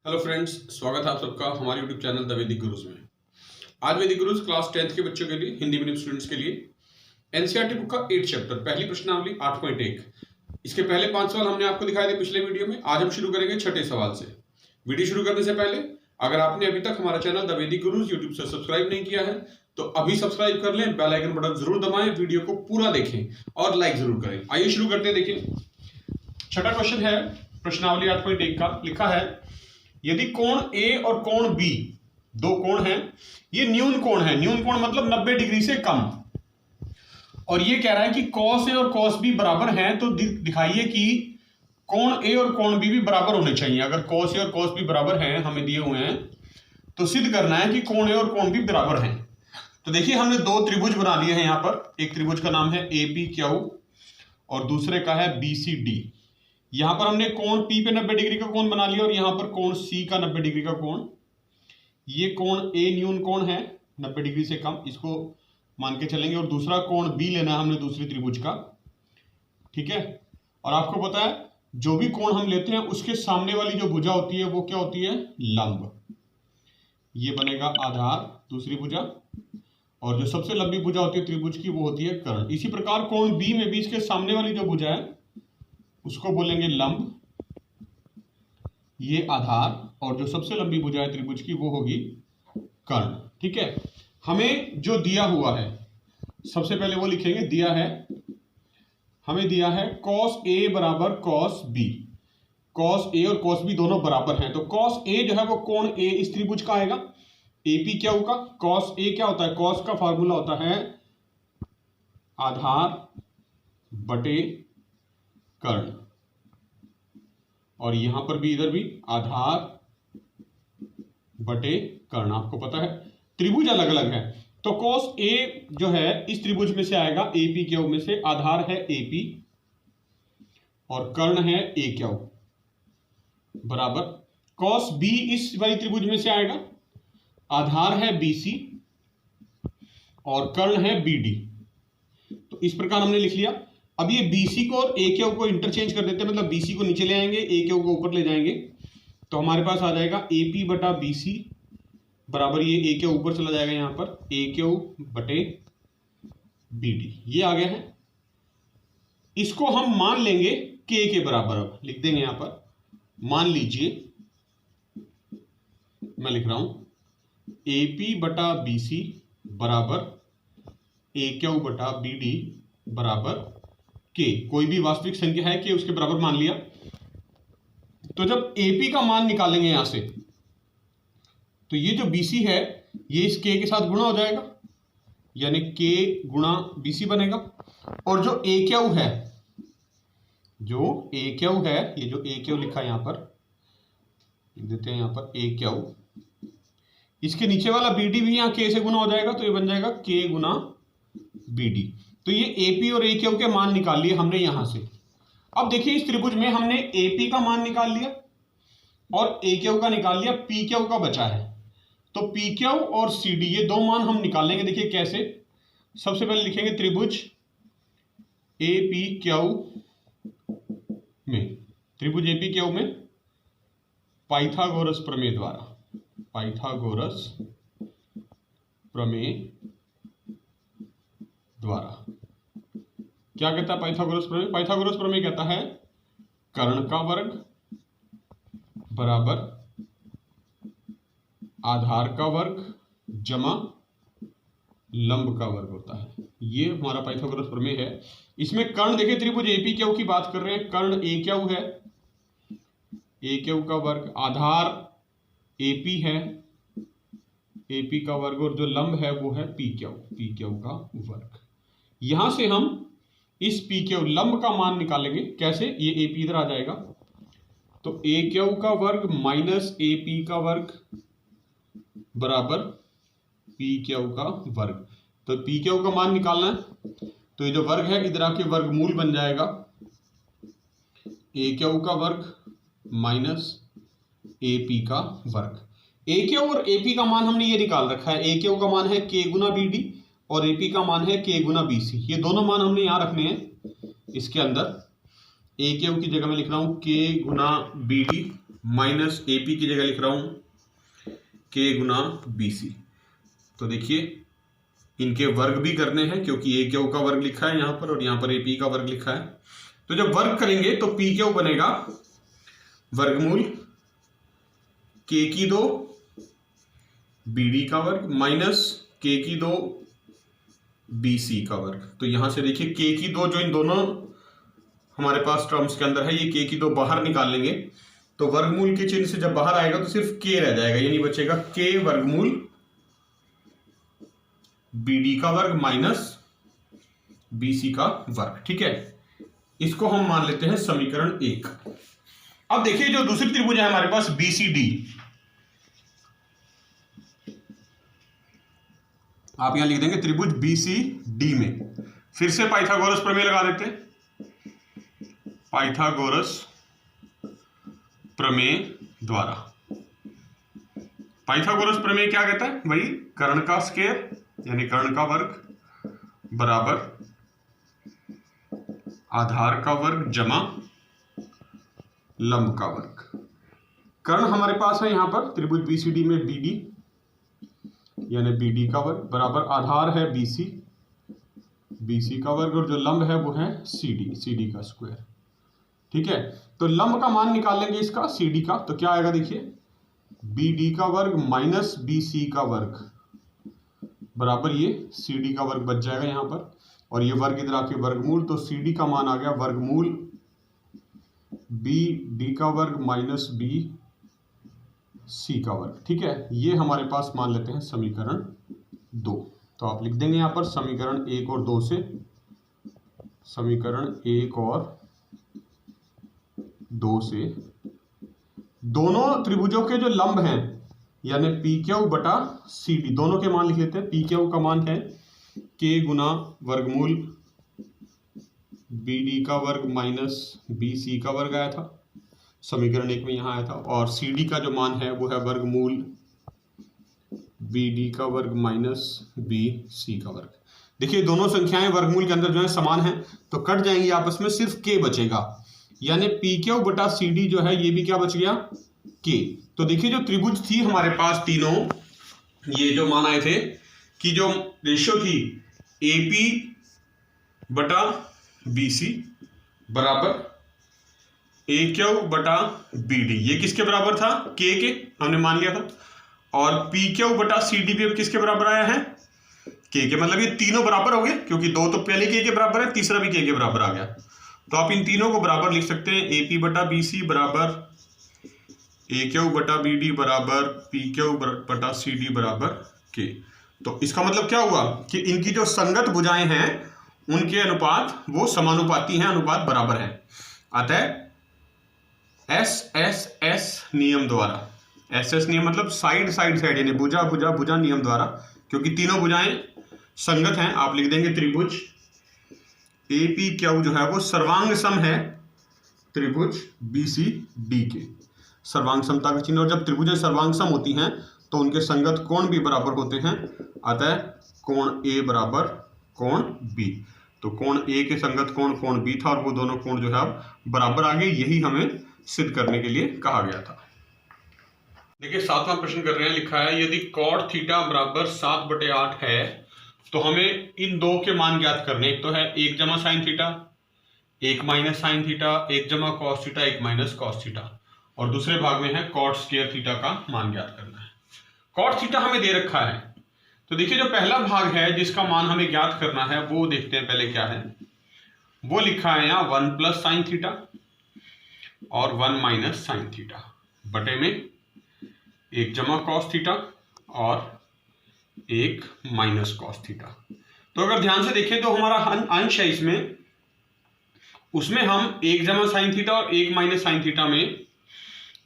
Hello friends, स्वागत है आप सबका हमारे यूट्यूब चैनल द वैदिक गुरुज में। आज वैदिक गुरुज क्लास 10th के बच्चों के लिए, हिंदी मीडियम स्टूडेंट्स के लिए एनसीईआरटी बुक का 8 चैप्टर पहली प्रश्नावली 8.1 इसके पहले 5 सवाल हमने आपको दिखाए थे पिछले वीडियो में। आज हम शुरू करेंगे छठे सवाल से। वीडियो शुरू करने से पहले अगर आपने अभी तक हमारा चैनल द वैदिक गुरुज यूट्यूब से सब्सक्राइब नहीं किया है तो अभी सब्सक्राइब कर लें, बेल आइकन बटन जरूर दबाएं, वीडियो को पूरा देखें और लाइक जरूर करें। आइए शुरू करते हैं। देखिए छठा क्वेश्चन है प्रश्नावली 8.1 का। लिखा है यदि कोण ए और कोण बी, दो कोण हैं, ये न्यून कोण है। न्यून कोण मतलब 90 डिग्री से कम, और ये कह रहा है कि cos ए और cos बी बराबर हैं, तो दिखाइए कि कोण ए और कोण बी भी बराबर होने चाहिए। अगर cos ए और cos बी बराबर हैं, हमें दिए हुए हैं, तो सिद्ध करना है कि कोण ए और कोण बी बराबर हैं। तो देखिए हमने दो त्रिभुज बना लिए हैं यहाँ पर। एक त्रिभुज का नाम है APQ और दूसरे का है BCD। यहां पर हमने कोण P पे 90 डिग्री का कोण बना लिया और यहां पर कोण C का 90 डिग्री का कोण। ये कोण A न्यून कोण है 90 डिग्री से कम, इसको मान के चलेंगे, और दूसरा कोण B लेना है हमने दूसरी त्रिभुज का। ठीक है, और आपको पता है जो भी कोण हम लेते हैं उसके सामने वाली जो भुजा होती है वो क्या होती है? लंब। ये बनेगा आधार दूसरी भुजा, और जो सबसे लंबी भुजा होती है त्रिभुज की वो होती है कर्ण। इसी प्रकार कोण B में भी इसके सामने वाली जो भुजा है उसको बोलेंगे लंब, ये आधार, और जो सबसे लंबी भुजा है त्रिभुज की वो होगी कर्ण। ठीक है, हमें जो दिया हुआ है सबसे पहले वो लिखेंगे। दिया है, हमें दिया है cos A बराबर cos B। cos A और cos B दोनों बराबर हैं, तो cos A जो है वो कोण A इस त्रिभुज का आएगा APQ का। cos A क्या होता है? cos का फार्मूला होता है आधार बटे कर्ण, और यहां पर भी इधर भी आधार बटे कर्ण। आपको पता है त्रिभुज अलग अलग है, तो cos A जो है इस त्रिभुज में से आएगा APQ में से। आधार है AP और कर्ण है AQ बराबर cos B इस वाली त्रिभुज में से आएगा। आधार है BC और कर्ण है BD। तो इस प्रकार हमने लिख लिया। अब ये BC को और AQ को इंटरचेंज कर देते हैं, मतलब BC को नीचे ले आएंगे, AQ को ऊपर ले जाएंगे, तो हमारे पास आ जाएगा AP बटा BC बराबर, ये AQ ऊपर चला जाएगा, यहां पर AQ बटे BD। ये आ गया है। इसको हम मान लेंगे K के बराबर। अब लिख देंगे यहां पर, मान लीजिए मैं लिख रहा हूं AP बटा BC बराबर AQ बटा BD बराबर K। कोई भी वास्तविक संख्या है कि उसके बराबर मान लिया। तो जब AP का मान निकालेंगे यहां से, तो ये जो BC है ये इस K के साथ गुणा हो जाएगा, यानी K गुणा BC बनेगा। और जो AQ है, ये जो AQ लिखा है यहां पर, लिख देते हैं यहां पर AQ, इसके नीचे वाला BD भी यहां K से गुणा हो जाएगा, तो ये बन जाएगा K गुणा BD। तो ये AP और AQ के मान निकाल लिए हमने यहां से। अब देखिए इस त्रिभुज में हमने AP का मान निकाल लिया और AQ का निकाल लिया, PQ का बचा है। तो PQ और CD ये दो मान हम निकालेंगे। देखिए कैसे, सबसे पहले लिखेंगे त्रिभुज APQ में, त्रिभुज APQ में पाइथागोरस प्रमेय द्वारा, पाइथागोरस प्रमेय द्वारा क्या कहता है पाइथागोरस प्रमेय? पाइथागोरस प्रमेय कहता है कर्ण का वर्ग बराबर आधार का वर्ग जमा लंब का वर्ग होता है। ये हमारा पाइथागोरस प्रमेय है। इसमें कर्ण देखिए, त्रिभुज APQ की बात कर रहे हैं, कर्ण AQ है, AQ का वर्ग, आधार AP है, AP का वर्ग, और जो लंब है वो है PQ, PQ का वर्ग। यहां से हम इस PQ लंब का मान निकालेंगे। कैसे? ये AP इधर आ जाएगा, तो AQ का वर्ग माइनस AP का वर्ग बराबर PQ का वर्ग। तो PQ का मान निकालना है, तो ये जो वर्ग है इधर आके वर्गमूल बन जाएगा, AQ का वर्ग माइनस AP का वर्ग। AQ और AP का मान हमने ये निकाल रखा है। AQ का मान है K गुना BD और AP का मान है K गुना BC। ये दोनों मान हमने यहां रखने हैं इसके अंदर। AQ की जगह में लिख रहा हूं K Guna BD minus A P की जगह लिख रहा हूं के गुना बी सी। तो देखिए इनके वर्ग भी करने हैं क्योंकि ए क्यू का वर्ग लिखा है यहां पर और यहां पर ए पी का वर्ग लिखा है। तो जब वर्ग करेंगे तो पी क्यू बनेगा वर्गमूल के की 2 बी डी का वर्ग माइनस के की 2 बी सी का वर्ग। तो यहां से देखिए के की 2 जो इन दोनों हमारे पास टर्म्स के अंदर है, ये के की 2 बाहर निकाल लेंगे तो वर्गमूल के चिन्ह से जब बाहर आएगा तो सिर्फ के रह जाएगा, यानी बचेगा के वर्गमूल बी डी का वर्ग माइनस बी सी का वर्ग। ठीक है, इसको हम मान लेते हैं समीकरण 1। अब देखिए जो दूसरी त्रिभुज है हमारे पास बी सी डी, आप यहां लिख देंगे त्रिभुज बी सी डी में फिर से पाइथागोरस प्रमेय लगा देते हैं। पाइथागोरस प्रमेय द्वारा, पाइथागोरस प्रमेय क्या कहता है भाई, कर्ण का स्क्वायर यानी कर्ण का वर्ग बराबर आधार का वर्ग जमा लंब का वर्ग। कर्ण हमारे पास है यहां पर त्रिभुज बीसीडी में बीडी यानी बीडी का वर्ग बराबर आधार है बीसी, बीसी का वर्ग और जो लंब है वो है सीडी, सीडी का स्क्वायर। ठीक है, तो लंब का मान निकाल लेंगे इसका सीडी का, तो क्या आएगा देखिए बीडी का वर्ग माइनस बीसी का वर्ग बराबर ये सीडी का वर्ग बच जाएगा यहां पर, और ये वर्ग इधर आके वर्गमूल, तो सीडी का मान आ गया वर्गमूल बी डी का वर्ग माइनस बी सी का वर्ग। ठीक है, ये हमारे पास मान लेते हैं समीकरण 2। तो आप लिख देंगे यहां पर समीकरण 1 और 2 से, समीकरण 1 और 2 से दोनों त्रिभुजों के जो लंब हैं यानी पी क्यू बटा सी डी, दोनों के मान लिख लेते हैं। पी क्यू का मान है के गुना वर्गमूल बी डी का वर्ग माइनस बी सी का वर्ग आया था, समीकरण 1 में यहां आया था, और सी डी का जो मान है वो है वर्गमूल बी डी का वर्ग माइनस बी सी का वर्ग। देखिए दोनों संख्याएं वर्गमूल के अंदर जो है समान है तो कट जाएंगी आपस में, सिर्फ के बचेगा, यानी पी क्यू बटा सी डी जो है ये भी क्या बच गया के। तो देखिए जो त्रिभुज थी हमारे पास तीनों, ये जो मान आए थे कि जो रेशियो थी ए पी बटा बी सी बराबर ए क्यू बटा बी डी, ये किसके बराबर था के हमने मान लिया था, और पी क्यू बटा सी डी भी अब किसके बराबर आया है के, मतलब ये तीनों बराबर हो गए क्योंकि 2 तो पहले के बराबर है, तीसरा भी के बराबर आ गया। तो आप इन तीनों को बराबर लिख सकते हैं, ए पी बटा बी सी बराबर ए क्यू बटा बी डी बराबर पी क्यू बटा सी डी बराबर के। तो इसका मतलब क्या हुआ कि इनकी जो संगत भुजाएं हैं उनके अनुपात वो समानुपाती हैं, अनुपात बराबर है। अतः एस एस एस नियम द्वारा, एस एस नियम मतलब साइड साइड साइड यानी भुजा भुजा भुजा नियम द्वारा, क्योंकि तीनों भुजाएं संगत हैं, आप लिख देंगे त्रिभुज ए पी क्यू जो है वो सर्वांग सम है त्रिभुज बी सी डी के, सर्वांग समता का चिन्ह। और जब त्रिभुजें सर्वांग सम होती हैं तो उनके संगत कोण भी बराबर होते हैं, अतः कोण ए बराबर कोण बी। तो कोण ए के संगत कोण कोण बी था और वो दोनों कोण जो है अब बराबर आ गए, यही हमें सिद्ध करने के लिए कहा गया था। देखिए 7वां प्रश्न कर रहे हैं, लिखा है यदि कॉट थीटा बराबर 7/8 है तो हमें इन दो के मान ज्ञात करने, एक तो है 1 जमा sine theta 1 minus sine theta, 1 जमा cos theta 1 minus cos theta, और दूसरे भाग में है कॉट स्क्वायर थीटा का मान ज्ञात करना है। कॉट थीटा हमें दे रखा है, तो देखिए जो पहला भाग है जिसका मान हमें ज्ञात करना है वो देखते हैं पहले क्या है। वो लिखा है यहाँ 1 प्लस साइन थीटा और 1 माइनस साइन थीटा बटे में 1 जमा कॉस थीटा और 1 माइनस कॉस थीटा। तो अगर ध्यान से देखें तो हमारा अंश है इसमें, उसमें हम 1 जमा साइन थीटा और 1 माइनस साइन थीटा में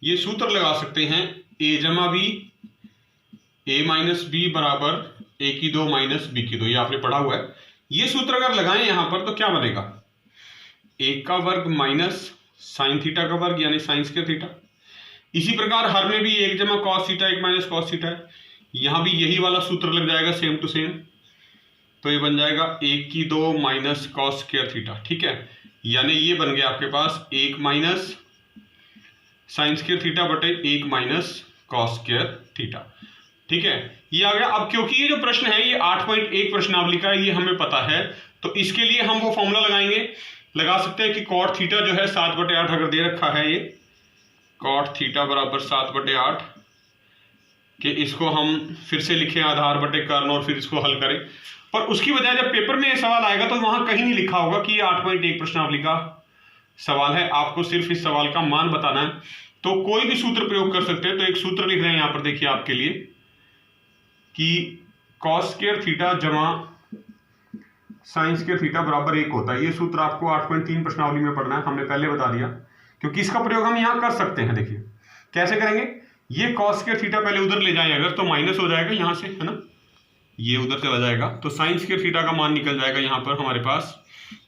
ये सूत्र लगा सकते हैं, a जमा बी a माइनस बी बराबर a की 2 माइनस b की 2, ये आपने पढ़ा हुआ है। ये सूत्र अगर लगाएं यहां पर तो क्या बनेगा 1 का वर्ग माइनस साइन थीटा का वर्ग यानी साइन स्क्वायर थीटा। इसी प्रकार हर में भी 1 जमा cos theta 1 minus cos theta है, यहां भी यही वाला सूत्र लग जाएगा सेम टू सेम, तो ये बन जाएगा 1 की 2 माइनस कॉस स्क्वायर थीटा। ठीक है, यानी ये बन गया आपके पास 1 माइनस साइन स्क्वायर थीटा बटे 1 माइनस कॉस स्क्वायर थीटा। ठीक है, ये आ गया। अब क्योंकि ये जो प्रश्न है ये 8.1 प्रश्नावली का है, ये हमें पता है, तो इसके लिए हम वो फॉर्मूला लगाएंगे, लगा सकते हैं कि कॉट थीटा जो है 7/8 अगर दे रखा है, ये कॉट थीटा बराबर 7/8 कि इसको हम फिर से लिखें आधार बटे कर्ण और फिर इसको हल करें। पर उसकी बजाय जब पेपर में ये सवाल आएगा तो वहां कहीं नहीं लिखा होगा कि ये 8.1 प्रश्नावली का सवाल है, आपको सिर्फ इस सवाल का मान बताना है। तो कोई भी सूत्र प्रयोग कर सकते हैं। तो एक सूत्र लिख रहे हैं यहां पर, देखिए आपके लिए, कि कॉस स्क्वायर थीटा जमा साइन स्क्वायर थीटा बराबर 1 होता है। ये सूत्र आपको 8.3 प्रश्नावली में पढ़ना है, हमने पहले बता दिया, क्योंकि इसका प्रयोग हम यहां कर सकते हैं। देखिए कैसे करेंगे, ये कॉस स्क्वायर थीटा पहले उधर ले जाएं अगर, तो माइनस हो जाएगा यहां से, है ना, ये उधर चला जाएगा, तो साइन स्क्वायर थीटा का मान निकल जाएगा यहां पर हमारे पास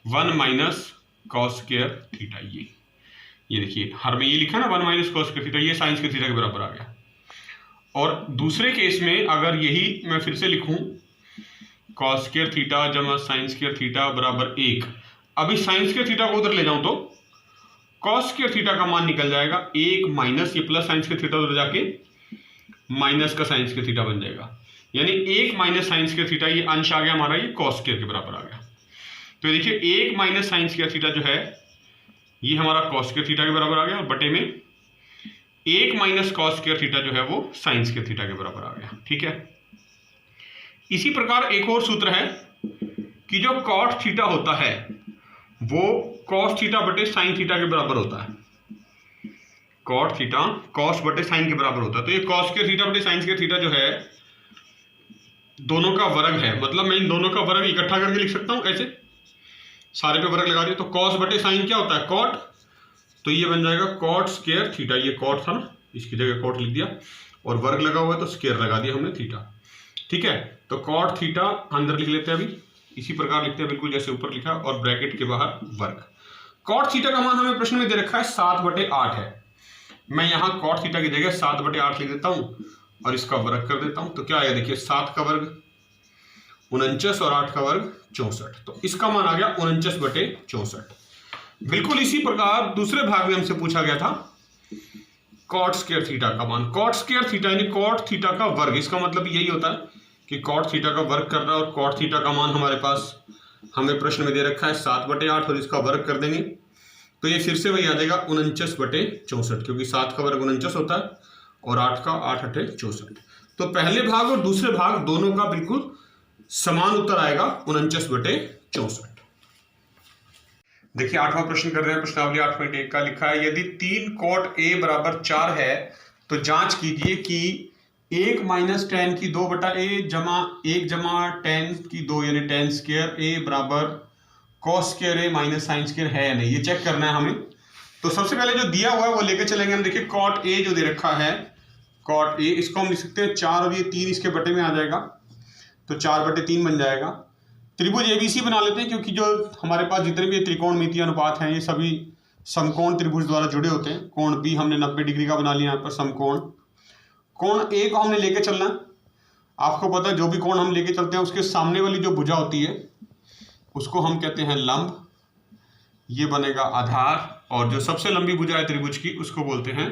1 माइनस कॉस स्क्वायर थीटा। ये देखिए हर में ये लिखा ना 1 माइनस कॉस स्क्वायर थीटा, ये साइन स्क्वायर थीटा के बराबर आ गया। और दूसरे केस में अगर यही मैं फिर से लिखूं कॉस स्क्वायर थीटा जमा साइन स्क्वायर थीटा बराबर 1, अभी साइन स्क्वायर थीटा को उधर ले जाऊं तो कॉस स्क्वायर थीटा का मान निकल जाएगा 1 माइनस, ये प्लस साइन स्क्वायर थीटा उधर जाके माइनस का साइन स्क्वायर थीटा बन जाएगा, यानी 1 माइनस साइन स्क्वायर थीटा, ये अंश आ गया हमारा, ये कॉस स्क्वायर के बराबर आ गया। तो देखिए 1 माइनस साइन स्क्वायर थीटा जो है ये हमारा कॉस स्क्वायर थीटा के बराबर आ गया, और बटे में 1 माइनस कॉस स्क्वायर थीटा जो है वो साइन स्क्वायर थीटा के बराबर आ गया। ठीक है, इसी प्रकार एक और सूत्र है कि जो कॉट थीटा होता है वो कॉस थीटा बटे साइन थीटा के बराबर होता है। कॉट थीटा कॉस बटे साइन के बराबर होता है। तो ये कॉस स्क्वायर थीटा बटे साइन स्क्वायर थीटा जो है दोनों का वर्ग है, मतलब मैं इन दोनों का वर्ग इकट्ठा करके लिख सकता हूं ऐसे, सारे पे वर्ग लगा दिया, तो कॉस बटे साइन क्या होता है, कॉट, तो ये बन जाएगा कॉट स्क्वायर थीटा, ये कॉट था ना, इसकी जगह कॉट लिख दिया, और वर्ग लगा हुआ है तो स्क्वायर लगा दिया हमने थीटा। ठीक है, तो कॉट थीटा अंदर लिख लेते हैं, अभी इसी प्रकार लिखते हैं बिल्कुल जैसे ऊपर लिखा, और ब्रैकेट के बाहर वर्ग। कॉट थीटा का मान हमें प्रश्न में दे रखा है 7/8 है, मैं यहाँ कॉट थीटा की जगह 7/8 लिख देता हूँ और इसका वर्ग कर देता हूँ, तो क्या आएगा, देखिए 7 का वर्ग 49 और 8 का वर्ग 64, तो इसका मान आ गया 49/64। बिल्कुल इसी प्रकार दूसरे भाग में हमसे पूछा गया था कॉट स्क्वायर थीटा का मान। कॉट स्क्वायर थीटा यानी कॉट थीटा का वर्ग, इसका मतलब यही होता है कि कॉट थीटा का वर्ग करना, और कॉट थीटा का मान हमारे पास हमें प्रश्न में दे रखा है 7/8, और इसका वर्ग कर देंगे तो ये फिर से वही आ जाएगा 49/64, क्योंकि 7 का वर्ग 49 होता है और 8 का 8×8 = 64। तो पहले भाग और दूसरे भाग दोनों का बिल्कुल समान उत्तर आएगा 49/64। देखिए 8वां प्रश्न कर रहे हैं, प्रश्नावली 8.1 का लिखा है, यदि 3 cot a बराबर 4 है तो जांच कीजिए कि 1 माइनस tan की 2/a जमा 1 जमा tan की 2 यानी tan स्क्वायर a बराबर cos square a minus sine square है या नहीं, ये चेक करना है हमें। तो सबसे पहले जो दिया हुआ है वो लेके चलेंगे हम। देखिए cot a जो दे रखा है, cot a, इसको हम लिख सकते हैं 4 और ये 3 इसके बटे में आ जाएगा, तो 4/3 बन जाएगा। त्रिभुज ABC बना लेते हैं, क्योंकि जो हमारे पास जितने भी त्रिकोणमितीय अनुपात हैं ये सभी समकोण त्रिभुज द्वारा जुड़े होते हैं। कोण B हमने 90 डिग्री का बना लिया यहाँ पर समकोण। कोण A को हमने लेके चलना है। आपको पता है जो भी कोण हम लेके चलते हैं उसके सामने वाली जो भुजा होती है उसको हम कहते हैं लंब, ये बनेगा आधार, और जो सबसे लंबी भुजा है त्रिभुज की उसको बोलते हैं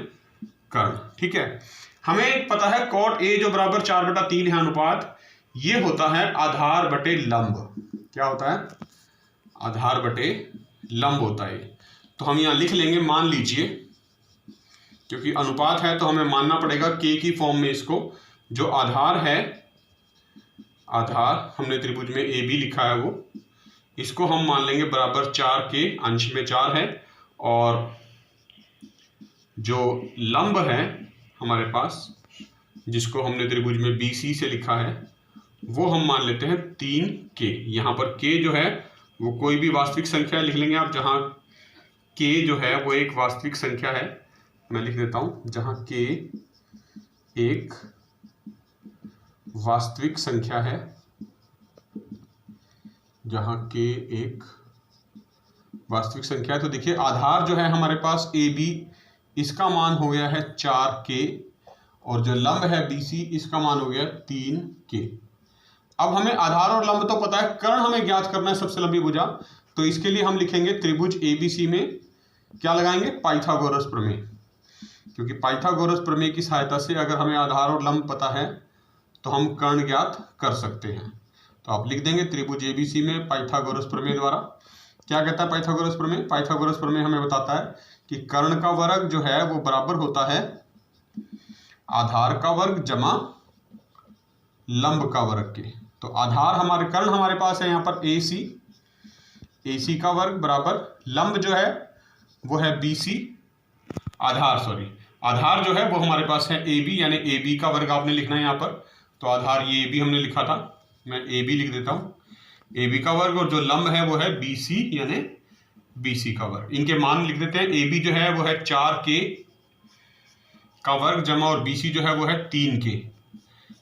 कर्ण। ठीक है, हमें पता है cot A जो बराबर 4/3 है अनुपात, ये होता है आधार बटे लंब। क्या होता है, आधार बटे लंब होता है। तो हम यहां लिख लेंगे, मान लीजिए, क्योंकि अनुपात है तो हमें मानना पड़ेगा k की फॉर्म में इसको। जो आधार है, आधार हमने त्रिभुज में AB लिखा है वो, इसको हम मान लेंगे बराबर 4k, अंश में 4 है, और जो लंब है हमारे पास जिसको हमने त्रिभुज में BC से लिखा है वो हम मान लेते हैं 3k। यहाँ पर k जो है वो कोई भी वास्तविक संख्या लिख लेंगे आप, जहाँ k जो है वो एक वास्तविक संख्या है, मैं लिख देता हूँ, जहाँ k एक वास्तविक संख्या है, जहाँ k एक वास्तविक संख्या है। तो देखिए आधार जो है हमारे पास AB, इसका मान हो गया है 4k, और जो लंब है BC इसका मान हो गया 3k। अब हमें आधार और लंब तो पता है, कर्ण हमें ज्ञात करना है सबसे लंबी भुजा, तो इसके लिए हम लिखेंगे त्रिभुज ABC में क्या लगाएंगे, पाइथागोरस प्रमेय। क्योंकि पाइथागोरस प्रमेय की सहायता से अगर हमें आधार और लंब पता है तो हम कर्ण ज्ञात कर सकते हैं। तो आप लिख देंगे त्रिभुज एबीसी में पाइथागोरस प्रमेय द्वारा। क्या कहता है पाइथागोरस प्रमेय? पाइथागोरस प्रमेय हमें बताता है कि कर्ण का वर्ग जो है वो बराबर होता है आधार का वर्ग जमा लंब का वर्ग के। तो आधार हमारे कर्ण हमारे पास है यहाँ पर AC का वर्ग बराबर लंब जो है वो है BC, आधार जो है वो हमारे पास है AB, यानी AB का वर्ग आपने लिखना है यहाँ पर। तो आधार ये AB हमने लिखा था, मैं AB लिख देता हूँ, AB का वर्ग, और जो लंब है वो है BC यानी BC का वर्ग। इनके मान लिख देते हैं। AB जो है वो है 4K का वर्ग जमा, और BC जो है वो है 3K,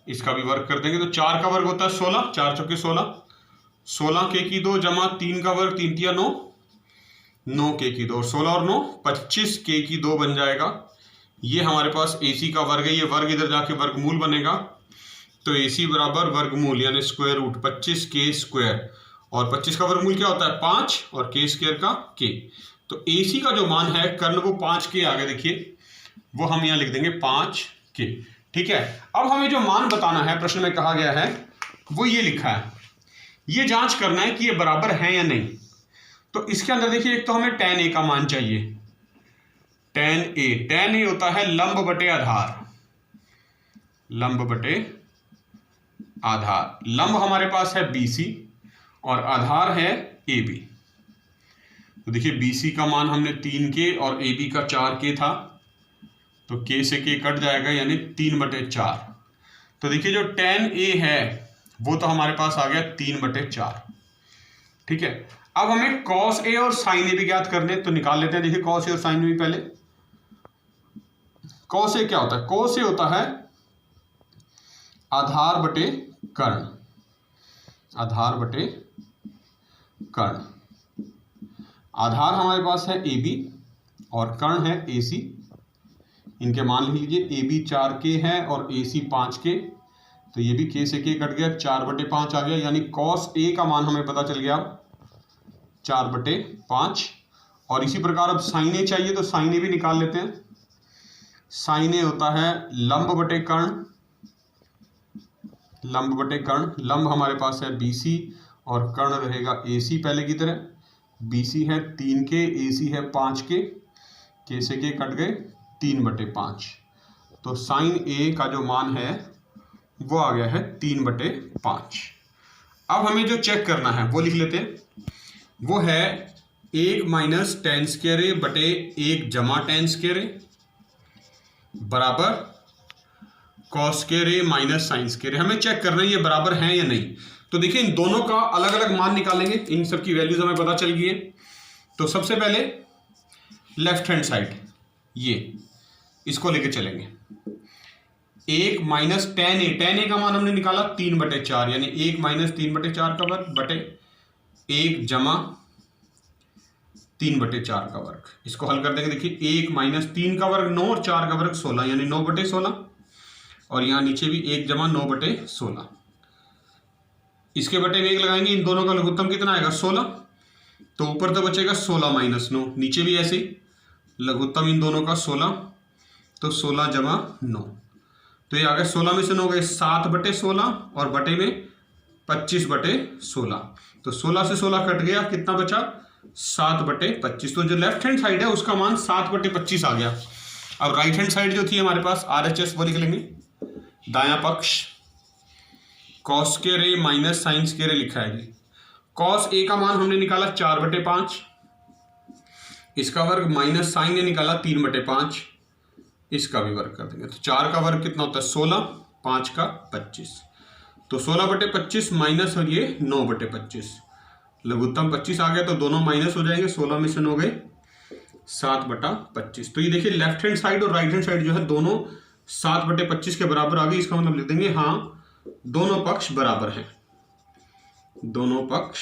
इसका भी वर्ग कर देंगे। तो 4 का वर्ग होता है 16, 4 चौके 16, 16K की 2 जमा 3 का वर्ग 3 तिया 9, 9K की 2, 16 और 9 25K की 2 बन जाएगा। ये हमारे पास AC का वर्ग है, ये वर्ग इधर जाके वर्गमूल बनेगा। तो AC बराबर वर्गमूल यानी स्क्वायर रूट 25K स्क्वायर, और 25 का वर्गमूल क्या होता है 5, और K स्क्वायर का K। तो AC का जो मान है कर्ण वो 5K आगे देखिए, वो हम यहाँ लिख देंगे 5K। ठीक है, अब हमें जो मान बताना है, प्रश्न में कहा गया है वो ये लिखा है, ये जांच करना है कि ये बराबर है या नहीं। तो इसके अंदर देखिए, एक तो हमें tan A का मान चाहिए, tan A होता है लंब बटे आधार, लंब बटे आधार। लंब हमारे पास है BC और आधार है AB। तो देखिए BC का मान हमने 3K और AB का 4K था, तो K से K कट जाएगा यानी 3/4। तो देखिए जो tan A है वो तो हमारे पास आ गया 3/4। ठीक है, अब हमें cos A और sin A भी ज्ञात करने, तो निकाल लेते हैं। देखिए cos A और sin A भी पहले। cos A क्या होता है? cos A होता है आधार बटे कर्ण, आधार बटे कर्ण। आधार हमारे पास है AB और कर्ण है AC। इनके मान लिख लीजिए, AB 4K है और AC 5K, तो ये भी K से K कट गया, 4/5 आ गया, यानी cos A का मान हमें पता चल गया 4/5। और इसी प्रकार अब sin A चाहिए, तो sin A भी निकाल लेते हैं। sin A होता है लंब बटे कर्ण, लंब बटे कर्ण। लंब हमारे पास है BC और कर्ण रहेगा AC पहले की तरह। BC है 3K, AC है 5K, K से K कट गए, 3/5। तो sin A का जो मान है वो आ गया है 3/5। अब हमें जो चेक करना है वो लिख लेते हैं, वो है 1 माइनस tan स्क्वायर A बटे 1 जमा tan स्क्वायर A बराबर cos square A minus sin square A। हमें चेक करना है ये बराबर है या नहीं। तो देखिए इन दोनों का अलग अलग मान निकालेंगे, इन सब की वैल्यूज हमें पता चल गई है। तो सबसे पहले लेफ्ट हैंड साइड ये इसको लेके चलेंगे। 1 माइनस tan A का मान हमने निकाला 3/4, यानी 1 माइनस 3/4 का वर्ग बटे 1 जमा 3/4 का वर्ग। इसको हल कर देंगे। देखिए 1 माइनस 3 का वर्ग 9 और 4 का वर्ग 16, यानी 9/16, और यहाँ नीचे भी 1 जमा 9/16। इसके बटे में 1 लगाएंगे, इन दोनों का लघुत्तम कितना आएगा 16। तो ऊपर तो बचेगा 16 माइनस 9, नीचे भी ऐसे लघुत्तम इन दोनों का 16, तो 16 जमा 9। तो ये आ गया 16 में से 9 गए 7/16 और बटे में 25/16। तो 16 से 16 कट गया, कितना बचा 7/25। तो जो लेफ्ट हैंड साइड है उसका मान 7/25 आ गया। अब राइट हैंड साइड जो थी हमारे पास RHS वो लिख लेंगे। दायां पक्ष cos square A minus sin square A लिखा है जी। cos A का मान हमने निकाला 4/5, इसका वर्ग माइनस sin A निकाला 3/5, इसका भी वर्ग कर देंगे। तो 4 का वर्ग कितना होता है 16, 5 का 25, तो 16/25 माइनस और ये 9/25, लघुत्तम 25 आ गया, तो दोनों माइनस हो जाएंगे। 16 में से 9 गए 7/25। तो ये देखिए लेफ्ट हैंड साइड और राइट हैंड साइड जो है दोनों 7/25 के बराबर आ गई। इसका मतलब लिख देंगे हाँ दोनों पक्ष बराबर हैं, दोनों पक्ष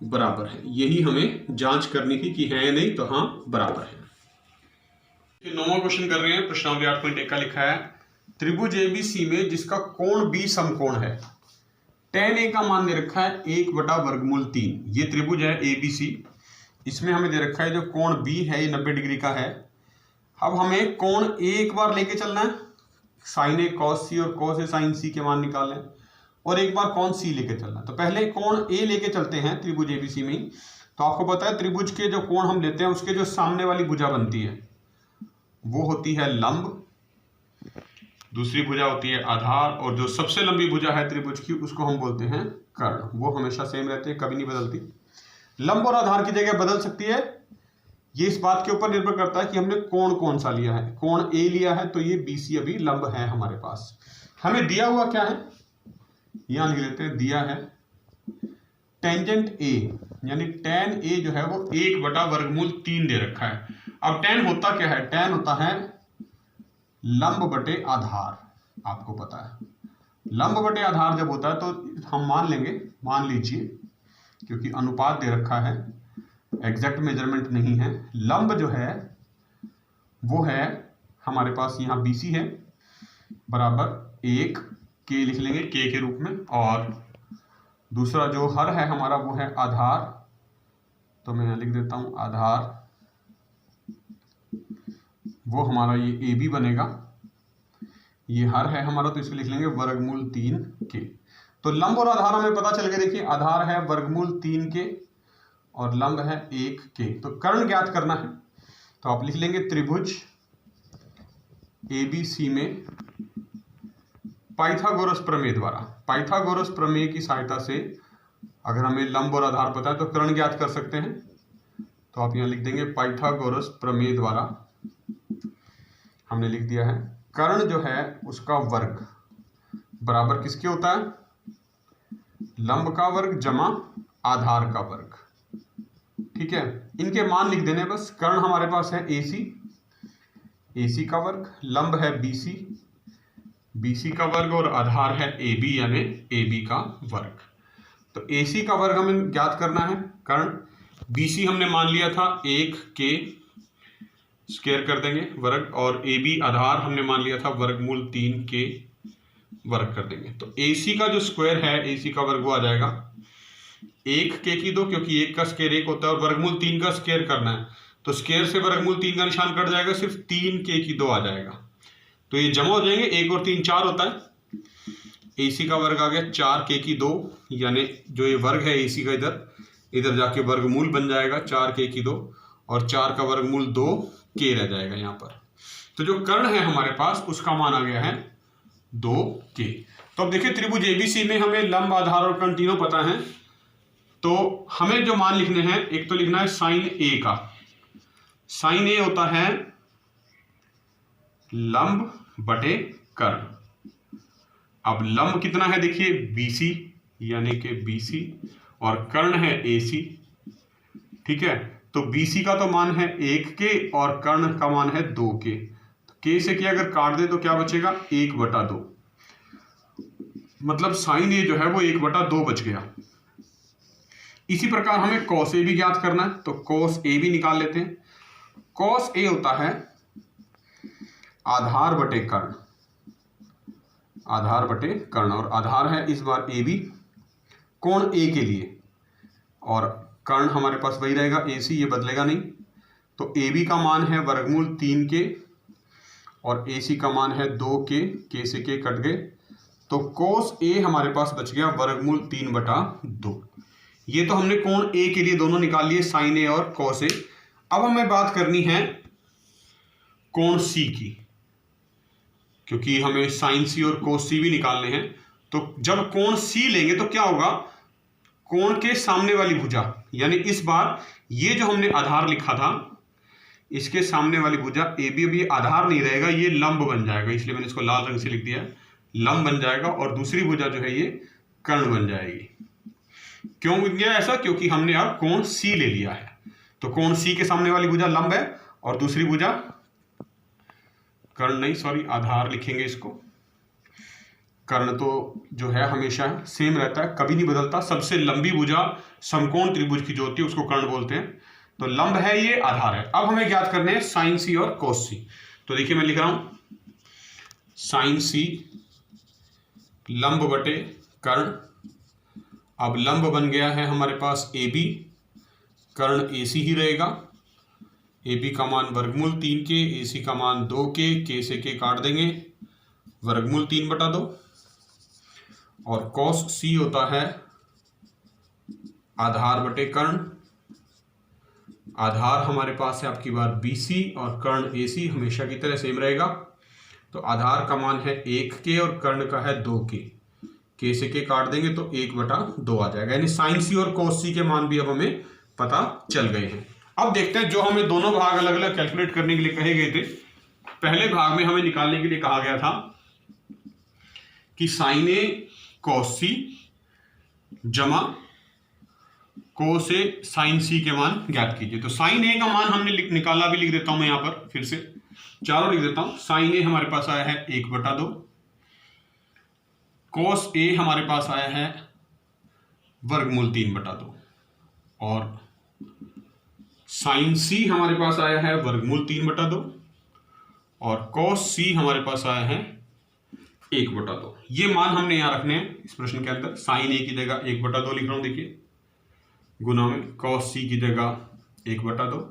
बराबर है। यही हमें जांच करनी थी कि है या नहीं, तो हाँ बराबर है। 9वां क्वेश्चन कर रहे हैं, प्रश्नावली 8.1 का लिखा है त्रिभुज ABC में जिसका कोण B समकोण है, tan A का मान दे रखा है 1/3। ये त्रिभुज है ABC, इसमें हमें दे रखा है जो कोण B है ये 90 डिग्री का है, अब हमें कोण ए एक बार लेके चलना है, साइन ए कॉस सी और कॉस ए साइन सी के मान निकालने, और एक बार कोण सी लेके चलना है। तो पहले कोण ए लेके चलते हैं त्रिभुज एबीसी में ही। तो आपको पता है त्रिभुज के जो कोण हम लेते हैं उसके जो सामने वाली भुजा बनती है वो होती है लंब, दूसरी भुजा होती है आधार, और जो सबसे लंबी भुजा है त्रिभुज की उसको हम बोलते हैं कर्ण। वो हमेशा सेम रहते हैं, कभी नहीं बदलती। लंब और आधार की जगह बदल सकती है, ये इस बात के ऊपर निर्भर करता है कि हमने कोण कौन सा लिया है। कोण ए लिया है तो ये बीसी अभी लंब है हमारे पास। हमें दिया हुआ क्या है, यहां लिख लेते हैं, दिया है टेंजेंट ए, यानी tan ए जो है वो 1/√3 दे रखा है। अब tan होता क्या है, tan होता है लंब बटे आधार। आपको पता है लंब बटे आधार जब होता है तो हम मान लेंगे, मान लीजिए, क्योंकि अनुपात दे रखा है, एग्जैक्ट मेजरमेंट नहीं है। लंब जो है वो है हमारे पास यहाँ BC है बराबर 1 के लिख लेंगे K के रूप में, और दूसरा जो हर है हमारा वो है आधार। तो मैं यहाँ लिख देता हूँ आधार, वो हमारा ये AB बनेगा, ये हर है हमारा तो इसको लिख लेंगे √3 के। तो लंब और आधार हमें पता चल गया। देखिए आधार है √3 के और लंब है 1 के। तो कर्ण ज्ञात करना है तो आप लिख लेंगे त्रिभुज ABC में पाइथागोरस प्रमेय द्वारा, पाइथागोरस प्रमेय की सहायता से अगर हमें लंब और आधार पता है तो कर्ण ज्ञात कर सकते हैं। तो आप यहाँ लिख देंगे पाइथागोरस प्रमेय द्वारा हमने लिख दिया है कर्ण जो है उसका वर्ग बराबर किसके होता है, लंब का वर्ग जमा आधार का वर्ग। ठीक है, इनके मान लिख देने बस। कर्ण हमारे पास है AC का वर्ग, लंब है BC का वर्ग, और आधार है AB यानी AB का वर्ग। तो AC का वर्ग हमें ज्ञात करना है, कर्ण BC हमने मान लिया था 1 के स्क्वायर कर देंगे वर्ग, और AB आधार हमने मान लिया था √3 के वर्ग कर देंगे। तो AC का जो स्क्वायर है, AC का वर्ग वो आ जाएगा 1 के की 2, क्योंकि 1 का स्क्वायर 1 होता है, और √3 का स्क्वायर करना है तो स्क्वायर से √3 का निशान कट जाएगा, सिर्फ 3 के की 2 आ जाएगा। तो ये जमा हो जाएंगे, 1 और 3 4 होता है। AC का वर्ग आ गया 4 के की 2, यानी जो ये वर्ग है AC का इधर जाके वर्गमूल बन जाएगा 4 के की 2, और 4 का वर्गमूल 2 के रह जाएगा यहाँ पर। तो जो कर्ण है हमारे पास उसका मान आ गया है 2 के। तो अब देखिए त्रिभुज ABC में हमें लंब आधार और कर्ण तीनों पता है, तो हमें जो मान लिखने हैं, एक तो लिखना है साइन A का। साइन A होता है लंब बटे कर्ण। अब लंब कितना है देखिए BC, यानी कि BC, और कर्ण है AC। ठीक है, तो BC का तो मान है 1 के और कर्ण का मान है 2 के। तो K से K अगर काट दे तो क्या बचेगा, 1/2, मतलब साइन A जो है वो 1/2 बच गया। इसी प्रकार हमें cos A भी ज्ञात करना है, तो cos A भी निकाल लेते हैं। cos A होता है आधार बटे कर्ण, आधार बटे कर्ण, और आधार है इस बार AB कोण A के लिए, और कर्ण हमारे पास वही रहेगा AC, ये बदलेगा नहीं। तो AB का मान है √3 के और AC का मान है 2 के, K से K कट गए, तो cos A हमारे पास बच गया √3/2। ये तो हमने कोण A के लिए दोनों निकाल लिए, साइन A और cos A। अब हमें बात करनी है कोण C की, क्योंकि हमें साइन C और cos C भी निकालने हैं। तो जब कोण C लेंगे तो क्या होगा, कोण के सामने वाली भुजा, यानी इस बार ये जो हमने आधार लिखा था इसके सामने वाली भुजा AB, अभी आधार नहीं रहेगा, ये लंब बन जाएगा, इसलिए मैंने इसको लाल रंग से लिख दिया है, लंब बन जाएगा, और दूसरी भुजा जो है ये कर्ण बन जाएगी। क्यों बन गया ऐसा, क्योंकि हमने अब कोण C ले लिया है। तो कोण C के सामने वाली भुजा लंब है और दूसरी भुजा कर्ण नहीं, सॉरी आधार लिखेंगे इसको। कर्ण तो जो है हमेशा सेम रहता है, कभी नहीं बदलता। सबसे लंबी भुजा समकोण त्रिभुज की जो होती है उसको कर्ण बोलते हैं। तो लंब है ये, आधार है। अब हमें ज्ञात करने हैं साइन C और cos C। तो देखिए मैं लिख रहा हूं साइन C लंब बटे कर्ण। अब लंब बन गया है हमारे पास AB, कर्ण AC ही रहेगा, ए बी का मान वर्गमूल 3 के, ए सी का मान 2 के से के काट देंगे, वर्गमूल 3/2। और कॉस सी होता है आधार बटे कर्ण। आधार हमारे पास है आपकी बार बी सी और कर्ण ए सी हमेशा की तरह सेम रहेगा। तो आधार का मान है 1 के और कर्ण का है 2 के से के काट देंगे तो 1/2 आ जाएगा। यानी साइन सी और कोस सी के मान भी अब हमें पता चल गए हैं। अब देखते हैं जो हमें दोनों भाग अलग अलग कैलकुलेट करने के लिए कहे गए थे। पहले भाग में हमें निकालने के लिए कहा गया था कि साइन ए कोस सी जमा कोस ए साइन सी के मान ज्ञात कीजिए। तो साइन ए का मान हमने निकाला, भी लिख देता हूं मैं यहां पर, फिर से चारों लिख देता हूं। साइन ए हमारे पास आया है 1/2, कोस ए हमारे पास आया है वर्गमूल 3/2 और साइन सी हमारे पास आया है वर्गमूल 3/2 और कॉस सी हमारे पास आया है 1/2। ये मान हमने यहां रखने हैं इस प्रश्न के अंदर। साइन ए की जगह 1/2 लिख रहा हूं, देखिए, गुना में कॉस सी की जगह 1/2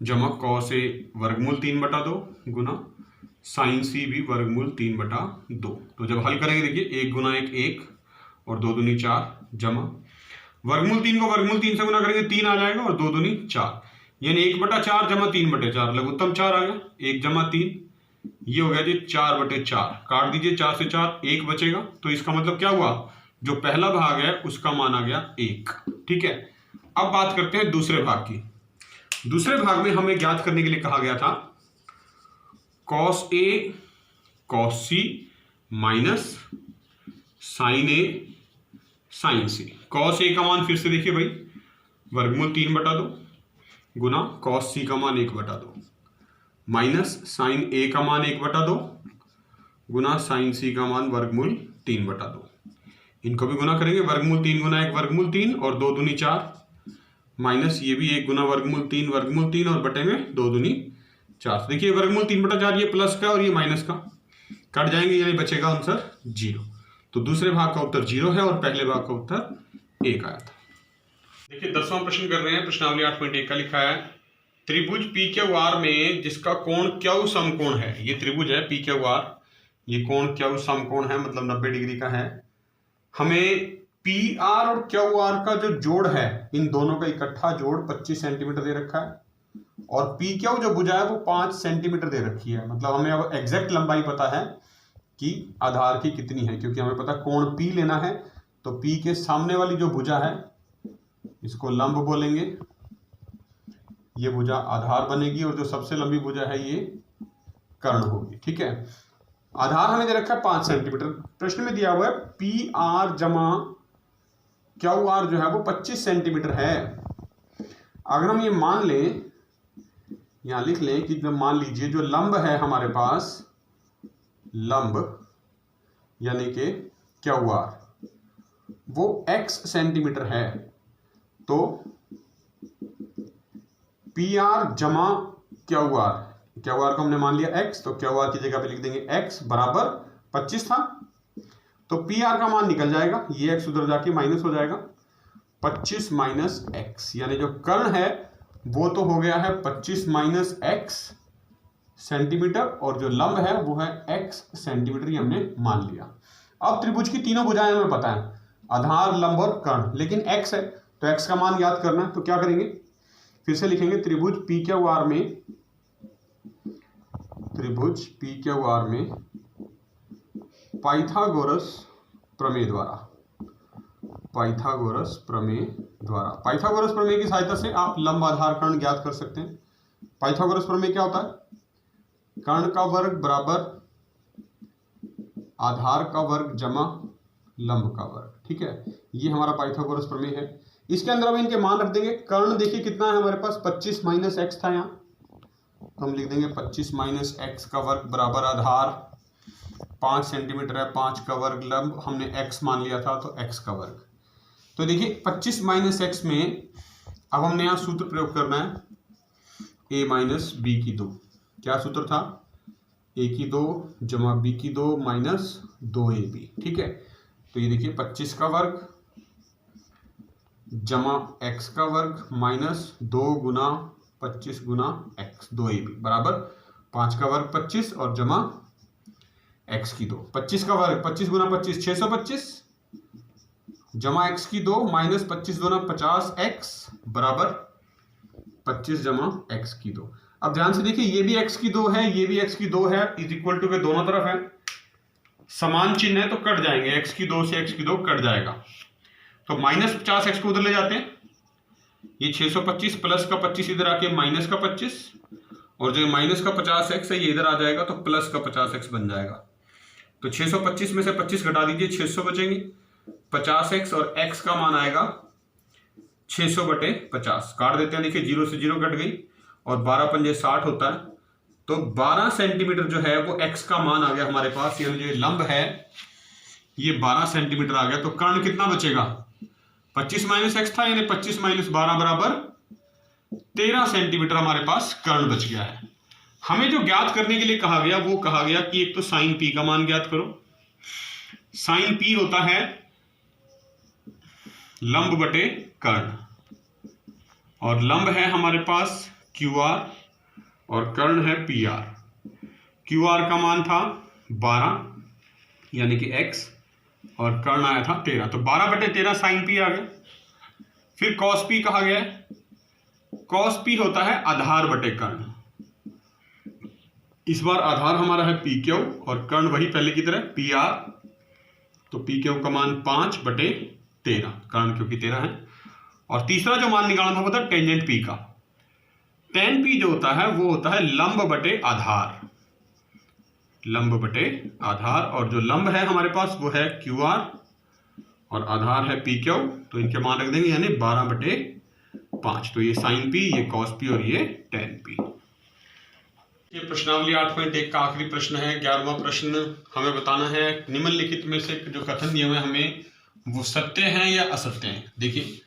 जमा कॉस ए वर्गमूल 3/2 गुना साइन सी भी वर्गमूल 3/2। तो जब हल करेंगे देखिए 1 गुना 1 1 और 2 दूनी 4 जमा वर्गमूल 3 को वर्गमूल 3 से गुना करेंगे 3 आ जाएगा और 2 दूनी 4, यानी 1/4 जमा 3/4 लघुत्तम 4 आ गया। 1 जमा 3 ये हो गया जी 4/4। काट दीजिए 4 से 4, 1 बचेगा। तो इसका मतलब क्या हुआ, जो पहला भाग है उसका मान आ गया 1। ठीक है, अब बात करते हैं दूसरे भाग की। दूसरे भाग में हमें ज्ञात करने के लिए कहा गया था cos A cos C minus sign A sign C. Cos A का मान फिर से देखिए भाई, वर्गमूल 3/2 गुना कॉस सी का मान 1/2 माइनस साइन ए का मान 1/2 गुना साइन सी का मान वर्गमूल 3/2। इनको भी गुना करेंगे, वर्गमूल 3 गुना 1 वर्गमूल 3 और 2 दूनी 4 माइनस ये भी 1 गुना वर्गमूल 3 और बटे में 2 दूनी 4। देखिए वर्गमूल 3/4 ये प्लस का और ये माइनस का कट जाएंगे, यानी बचेगा आंसर 0। तो दूसरे भाग का उत्तर 0 है और पहले भाग का उत्तर 1 आया था। देखिए 10वां प्रश्न कर रहे हैं, प्रश्नावली 8.1 का लिखा है त्रिभुज पी क्यू आर में जिसका कोण क्यू समकोण है। ये त्रिभुज है पी क्यू आर, ये कोण क्यू समकोण है, मतलब 90 डिग्री का है। हमें पी आर और क्यू आर का जो जोड़ है, इन दोनों का इकट्ठा जोड़ 25 सेंटीमीटर दे रखा है और पी क्यू जो भुजा है वो 5 सेंटीमीटर दे रखी है। मतलब हमें अब एग्जैक्ट लंबाई पता है कि आधार की कितनी है, क्योंकि हमें पता कोण पी लेना है। तो पी के सामने वाली जो भुजा है इसको लंब बोलेंगे, ये भुजा आधार बनेगी और जो सबसे लंबी भुजा है ये कर्ण होगी। ठीक है, आधार हमें दे रखा है 5 सेंटीमीटर। प्रश्न में दिया हुआ है पी आर जमा क्यू आर जो है वो 25 सेंटीमीटर है। अगर हम ये मान लें, यहां लिख लें कि जब मान लीजिए जो लंब है हमारे पास, लंब यानी कि क्यू आर वो x सेंटीमीटर है, तो पी आर जमा क्यू आर को हमने मान लिया x, तो क्यू आर की जगह पे लिख देंगे x बराबर 25 था। तो पी आर का मान निकल जाएगा, ये x उधर जाके माइनस हो जाएगा, 25 माइनस x, यानी जो कर्ण है वो तो हो गया है 25 माइनस x सेंटीमीटर और जो लंब है वो है x सेंटीमीटर, ये हमने मान लिया। अब त्रिभुज की तीनों भुजाएं हमें पता है, आधार लंब और कर्ण, लेकिन x है तो x का मान याद करना है। तो क्या करेंगे, फिर से लिखेंगे त्रिभुज पी क्यू आर में, त्रिभुज पी क्यू आर में पाइथागोरस प्रमेय द्वारा, पाइथागोरस प्रमेय द्वारा, पाइथागोरस प्रमेय की सहायता से आप लंब आधार कर्ण ज्ञात कर सकते हैं। पाइथागोरस प्रमेय क्या होता है, कर्ण का वर्ग बराबर आधार का वर्ग जमा लंब का वर्ग। ठीक है, ये हमारा पाइथागोरस प्रमेय है। इसके अंदर हम इनके मान रख देंगे। कर्ण देखिए कितना है हमारे पास, 25 माइनस एक्स था यहाँ, तो हम लिख देंगे 25 माइनस एक्स का वर्ग बराबर आधार 5 सेंटीमीटर है, 5 का वर्ग लंब हमने x मान लिया था तो x का वर्ग। तो देखिए 25 माइनस एक्स में अब हमने यहाँ सूत्र प्रयोग करना है, a माइनस बी की 2। क्या सूत्र था, a की 2 जमा b की 2 माइनस 2ab। ठीक है, तो ये देखिए 25 का वर्ग जमा x का वर्ग माइनस 2 गुना 25 गुना x 2ab बराबर 5 का वर्ग 25 और जमा x की 2। 25 का वर्ग 25 गुना 25 625 जमा x की 2 माइनस 25 गुना 50x बराबर 25 जमा x की 2। अब ध्यान से देखिए, ये भी x की 2 है, ये भी x की 2 है, इज इक्वल टू के दोनों तरफ है, समान चिन्ह है तो कट जाएंगे, x की 2 से x की 2 कट जाएगा, तो माइनस 50x को उधर ले जाते हैं, ये 625 प्लस का 25 इधर आके माइनस का 25 और जो माइनस का 50x है ये इधर आ जाएगा तो प्लस का 50x बन जाएगा। तो 625 में से 25 घटा दीजिए, 600 बचेंगे, 50x और x का मान आएगा 600/50, काट देते हैं, देखिए 0 से 0 कट गई और 12 पंजे 60 होता है, तो 12 सेंटीमीटर जो है वो x का मान आ गया हमारे पास, यानी जो लंब है ये 12 सेंटीमीटर आ गया। तो कर्ण कितना बचेगा, 25 माइनस x था, यानी 25 माइनस 12 बराबर 13 सेंटीमीटर हमारे पास कर्ण बच गया है। हमें जो ज्ञात करने के लिए कहा गया वो कहा गया कि एक तो साइन p का मान ज्ञात करो, साइन p होता है लंब बटे कर्ण, और लंब है हमारे पास QR और कर्ण है PR। QR का मान था 12 यानी कि x और कर्ण आया था 13, तो 12/13 साइन p आ गया। फिर cos p कहा गया है, cos p होता है आधार बटे कर्ण, इस बार आधार हमारा है PQ और कर्ण वही पहले की तरह PR, तो PQ का मान 5/13, कर्ण क्योंकि 13 है। और तीसरा जो मान निकालना था वो था टेंजेंट p का, टेन p जो होता है वो होता है लंब बटे आधार, लंब बटे आधार, और जो लंब है हमारे पास वो है QR और आधार है PQ, तो इनके मान रख देंगे यानी 12/5, तो ये साइन p, ये cos p और ये टेन p। ये प्रश्नावली 8.1 का आखिरी प्रश्न है, 11वां प्रश्न। हमें बताना है निम्नलिखित में से जो कथन दिए हुए हमें वो सत्य हैं या असत्य हैं। देखिए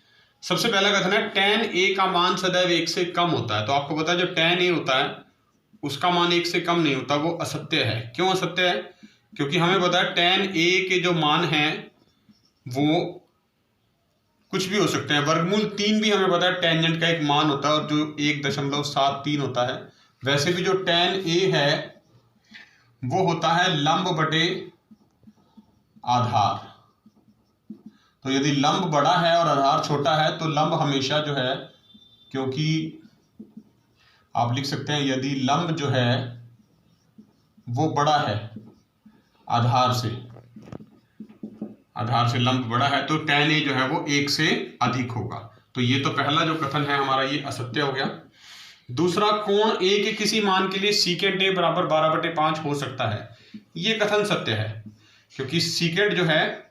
सबसे पहला कथन है tan a का मान सदैव 1 से कम होता है, तो आपको पता है जो tan a होता है उसका मान 1 से कम नहीं होता, वो असत्य है। क्यों असत्य है, क्योंकि हमें पता है tan a के जो मान हैं वो कुछ भी हो सकते हैं, वर्गमूल 3 भी हमें पता है टेंजेंट का एक मान होता है और जो 1.73 होता है। वैसे भी जो tan a है वो होता है लंब बटे आधार, तो यदि लंब बड़ा है और आधार छोटा है तो लंब हमेशा जो है, क्योंकि आप लिख सकते हैं यदि लंब जो है वो बड़ा है आधार से लंब बड़ा है तो tan a जो है वो 1 से अधिक होगा। तो ये तो पहला जो कथन है हमारा ये असत्य हो गया। दूसरा, कोण a के किसी मान के लिए सीकेंट a बराबर 12/5 हो सकता है, ये कथन सत्य है, क्योंकि सीकेंट जो है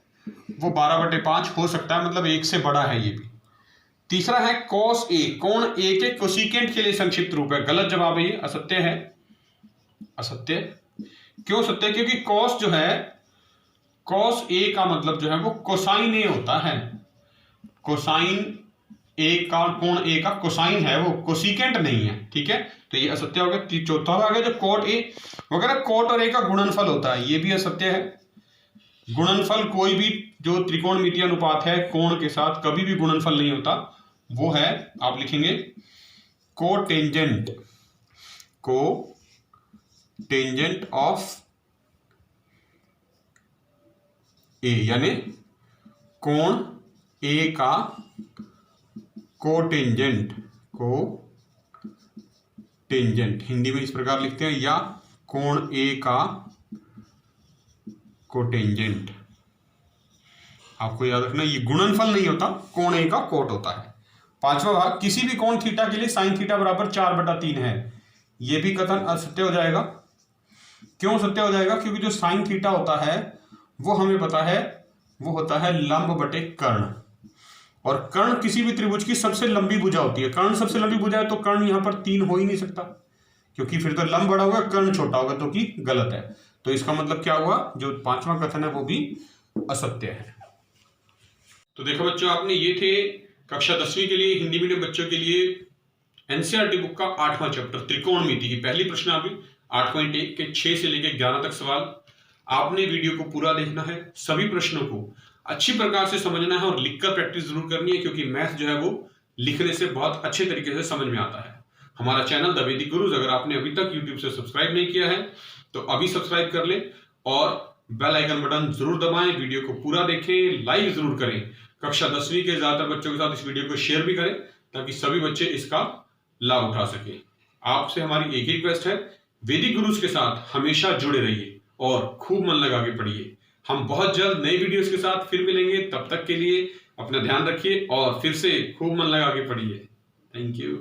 वो 12/5 हो सकता है, मतलब 1 से बड़ा है ये भी। तीसरा है cos a, कोण a के कोसिकेंट के लिए संक्षिप्त रूप है, गलत जवाब है ये, असत्य है, असत्य। क्यों सत्य, क्योंकि cos जो है, cos a का मतलब जो है वो कोसाइन a होता है, कोसाइन a का, कोण a का कोसाइन है, वो कोसिकेंट नहीं है, ठीक है, तो ये असत्य हो गया। चौथा आ गया जो cot a वगैरह, cot और a का गुणनफल होता है, ये भी असत्य है। गुणनफल कोई भी जो त्रिकोणमितीय अनुपात है कोण के साथ कभी भी गुणनफल नहीं होता, वो है, आप लिखेंगे कोटेंजेंट, कोटेंजेंट ऑफ ए, यानी कोण ए का कोटेंजेंट, कोटेंजेंट हिंदी में इस प्रकार लिखते हैं, या कोण ए का कोटेंजेंट। आपको याद रखना ये गुणनफल नहीं होता, कोण ए का कोट होता है। पांचवा भाग, किसी भी कोण थीटा के लिए साइन थीटा बराबर 4/3 है, ये भी कथन असत्य हो जाएगा। क्यों सत्य हो जाएगा, क्योंकि जो साइन थीटा होता है वो हमें पता है वो होता है लंब बटे कर्ण, और कर्ण किसी भी त्रिभुज की सबसे लंबी भुजा होती है। कर्ण सबसे लंबी भुजा है तो कर्ण यहाँ पर 3 हो ही नहीं सकता, क्योंकि फिर तो लंब बड़ा होगा कर्ण छोटा होगा, तो कि गलत है। तो इसका मतलब क्या हुआ, जो पांचवा कथन है वो भी असत्य है। तो देखो बच्चों, आपने ये थे कक्षा 10वीं के लिए हिंदी मीडियम बच्चों के लिए एनसीईआरटी बुक का 8वां चैप्टर त्रिकोणमिति की पहली प्रश्नावली 8.1 के 6 से लेकर 11 तक सवाल। आपने वीडियो को पूरा देखना है, सभी प्रश्नों को अच्छी प्रकार से समझना है और लिखकर प्रैक्टिस जरूर करनी है, क्योंकि मैथ जो है वो लिखने से बहुत अच्छे तरीके से समझ में आता है। हमारा चैनल द वैदिक गुरुज अगर आपने अभी तक यूट्यूब से सब्सक्राइब नहीं किया है तो अभी सब्सक्राइब कर लें और बेल आइकन बटन जरूर दबाएं। वीडियो को पूरा देखें, लाइक जरूर करें। कक्षा 10वीं के ज्यादातर बच्चों के साथ इस वीडियो को शेयर भी करें ताकि सभी बच्चे इसका लाभ उठा सकें। आपसे हमारी एक ही रिक्वेस्ट है, वैदिक गुरुज के साथ हमेशा जुड़े रहिए और खूब मन लगा के पढ़िए। हम बहुत जल्द नई वीडियोस के साथ फिर मिलेंगे। तब तक के लिए अपना ध्यान रखिए और फिर से खूब मन लगा के पढ़िए। Thank you.